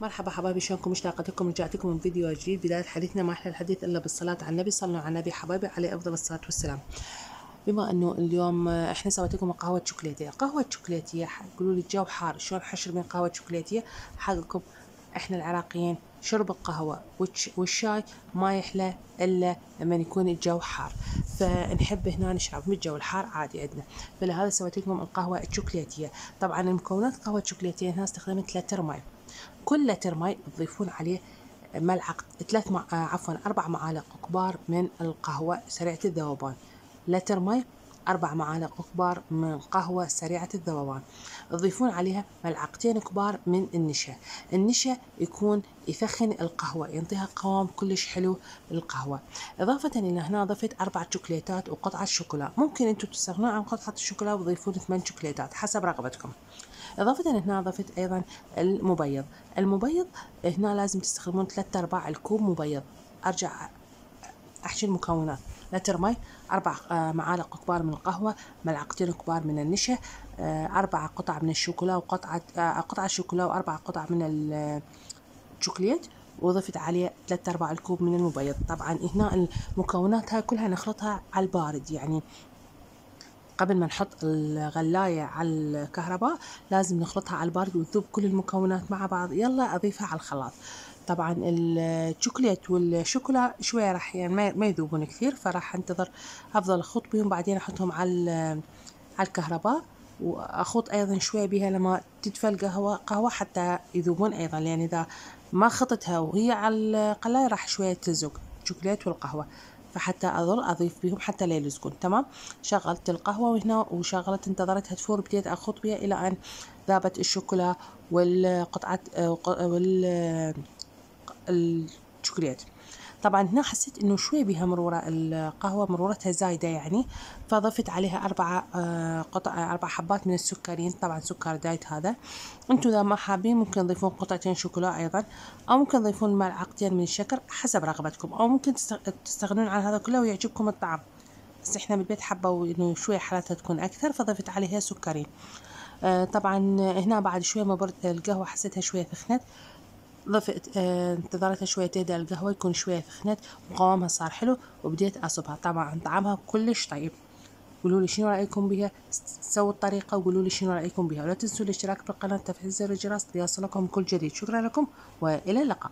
مرحبا حبايبي، شلونكم؟ مشتاقة لكم، رجعت لكم من فيديو جديد. بداية حديثنا ما أحلى الحديث إلا بالصلاة على النبي. صلوا على النبي حبايبي عليه أفضل الصلاة والسلام. بما إنه اليوم إحنا سويت لكم قهوة شوكولاتية. قهوة شوكولاتية قولوا لي الجو حار شلون حشر من قهوة شوكولاتية؟ حقكم إحنا العراقيين شرب القهوة والشاي ما يحلى إلا لما يكون الجو حار، فنحب هنا نشرب من الجو الحار عادي عندنا. فلهذا سويت لكم القهوة الشوكولاتية. طبعا المكونات القهوة الشوكولاتية هنا استخدمت 3 ماي. كل لتر ماء تضيفون عليه ملعقة 4 معالق كبار من القهوة سريعة الذوبان. لتر ماء 4 معالق كبار من قهوة سريعة الذوبان. تضيفون عليها ملعقتين كبار من النشا. النشا يكون يثخن القهوة، ينطيها قوام كلش حلو للقهوة. إضافة إلى هنا ضفت 4 شوكولاتات وقطعة شوكولا. ممكن أنتم تستغنون عن قطعة الشوكولا وتضيفون 8 شوكولاتات حسب رغبتكم. إضافة هنا ضفت أيضا المبيض. المبيض هنا لازم تستخدمون 3/4 الكوب مبيض. أرجع أحشي المكونات: لتر ماء، 4 معالق كبار من القهوة، ملعقتين كبار من النشا، 4 قطع من الشوكولا قطعة شوكولا و4 قطع من الشوكولات، وضفت عليه 3/4 الكوب من المبيض. طبعا هنا المكونات هاي كلها نخلطها على البارد، يعني قبل ما نحط الغلاية على الكهرباء لازم نخلطها على البارد وتذوب كل المكونات مع بعض. يلا أضيفها على الخلاط. طبعا الشوكولات والشوكولا شوية راح يعني ما يذوبون كثير، فراح انتظر أفضل أخلط بهم، بعدين أحطهم على الكهرباء، وأخلط أيضا شوية بها لما تدفى القهوة حتى يذوبون أيضا، لأن إذا ما خطتها وهي على القلاية راح شوية تلزق الشوكولات والقهوة، فحتى أظل أضيف بهم حتى لا يلزقون. تمام. شغلت القهوة وهنا وشغلت انتظرتها تفور، بديت أخلط بها إلى أن ذابت الشوكولا والقطعة الشوكولات. طبعا هنا حسيت انه شوي بها مرورة، القهوة مرورتها زايدة يعني، فضفت عليها 4 حبات من السكرين. طبعا سكر دايت هذا. انتم اذا ما حابين ممكن تضيفون قطعتين شوكولا ايضا، او ممكن تضيفون ملعقتين من الشكر حسب رغبتكم، او ممكن تستغنون عن هذا كله ويعجبكم الطعم. بس احنا بالبيت حبوا انه شوي حالتها تكون اكثر، فضفت عليها سكرين. طبعا هنا بعد شوي ما برد القهوة حسيتها شوية ثخنت، ضفت انتظرتها شوية تهدأ القهوة يكون شوية ثخنت وقوامها صار حلو، وبديت أصبها. طبعا طعمها كلش طيب. قولوا لي شنو رأيكم بها، سووا الطريقة وقولوا لي شنو رأيكم بها، ولا تنسوا الاشتراك بالقناة وتفعيل زر الجرس ليصلكم كل جديد. شكرا لكم وإلى اللقاء.